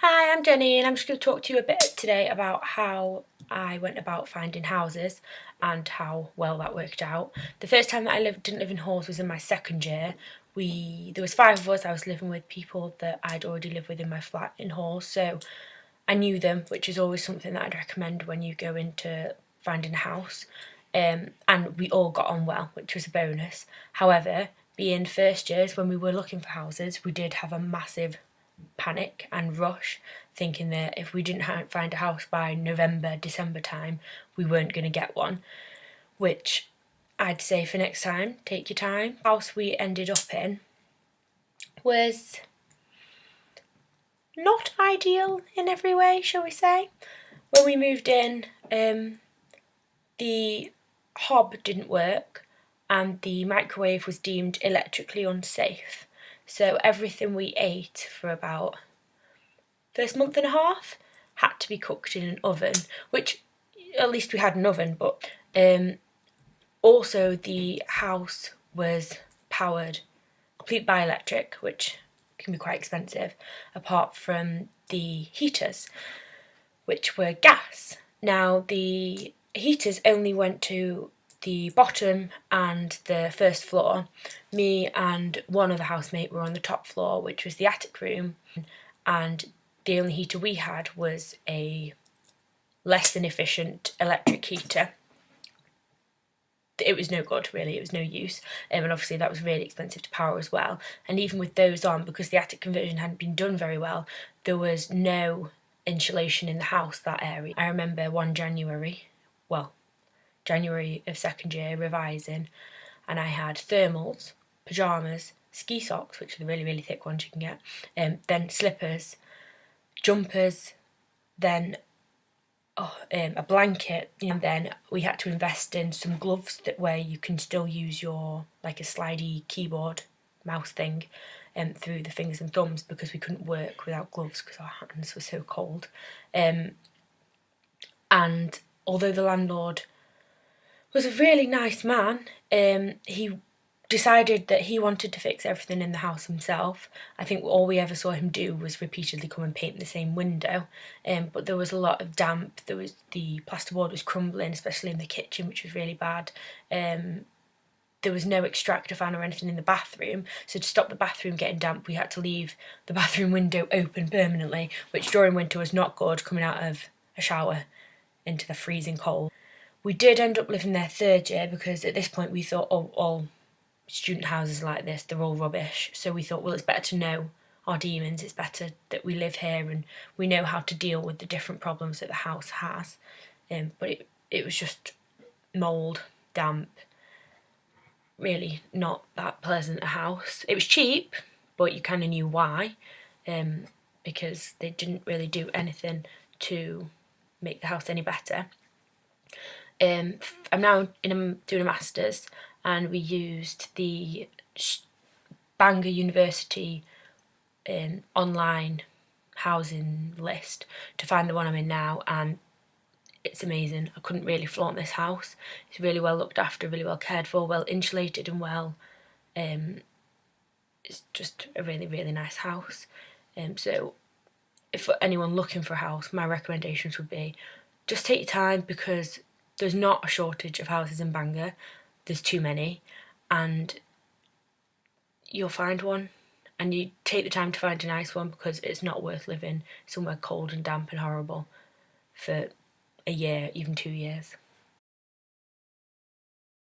Hi, I'm Jenny and I'm just going to talk to you a bit today about how I went about finding houses and how well that worked out. The first time that I didn't live in halls was in my second year. There was 5 of us. I was living with people that I'd already lived with in my flat in halls, so I knew them, which is always something that I'd recommend when you go into finding a house. And we all got on well, which was a bonus. However, being first years, when we were looking for houses, we did have a massive panic and rush, thinking that if we didn't find a house by November, December time, we weren't going to get one, which I'd say for next time, take your time. The house we ended up in was not ideal in every way, shall we say. When we moved in, the hob didn't work and the microwave was deemed electrically unsafe. So everything we ate for about first month and a half had to be cooked in an oven, which at least we had an oven, but also the house was powered complete by electric, which can be quite expensive, apart from the heaters, which were gas. Now the heaters only went to the bottom and the first floor. Me and one other housemate were on the top floor, which was the attic room, and the only heater we had was a less than efficient electric heater. It was no good, really, it was no use, and obviously that was really expensive to power as well. And even with those on, because the attic conversion hadn't been done very well, there was no insulation in the house that area. I remember one January of second year, revising, and I had thermals, pyjamas, ski socks, which are the really, really thick ones you can get, then slippers, jumpers, then a blanket, and then we had to invest in some gloves where you can still use your, like a slidey keyboard mouse thing through the fingers and thumbs, because we couldn't work without gloves because our hands were so cold. And although the landlord was a really nice man, he decided that he wanted to fix everything in the house himself. I think all we ever saw him do was repeatedly come and paint the same window, but there was a lot of damp. The plasterboard was crumbling, especially in the kitchen, which was really bad. There was no extractor fan or anything in the bathroom, so to stop the bathroom getting damp, we had to leave the bathroom window open permanently, which during winter was not good, coming out of a shower into the freezing cold. We did end up living there third year, because at this point we thought, oh, all student houses like this, they're all rubbish. So we thought, well, it's better to know our demons, it's better that we live here and we know how to deal with the different problems that the house has. But it was just mould, damp, really not that pleasant a house. It was cheap, but you kind of knew why, because they didn't really do anything to make the house any better. I'm now doing a master's, and we used the Bangor University online housing list to find the one I'm in now, and it's amazing. I couldn't really flaunt this house. It's really well looked after, really well cared for, well insulated and well. It's just a really, really nice house. So if for anyone looking for a house, my recommendations would be just take your time, because there's not a shortage of houses in Bangor. There's too many, and you'll find one, and you take the time to find a nice one, because it's not worth living somewhere cold and damp and horrible for a year, even 2 years.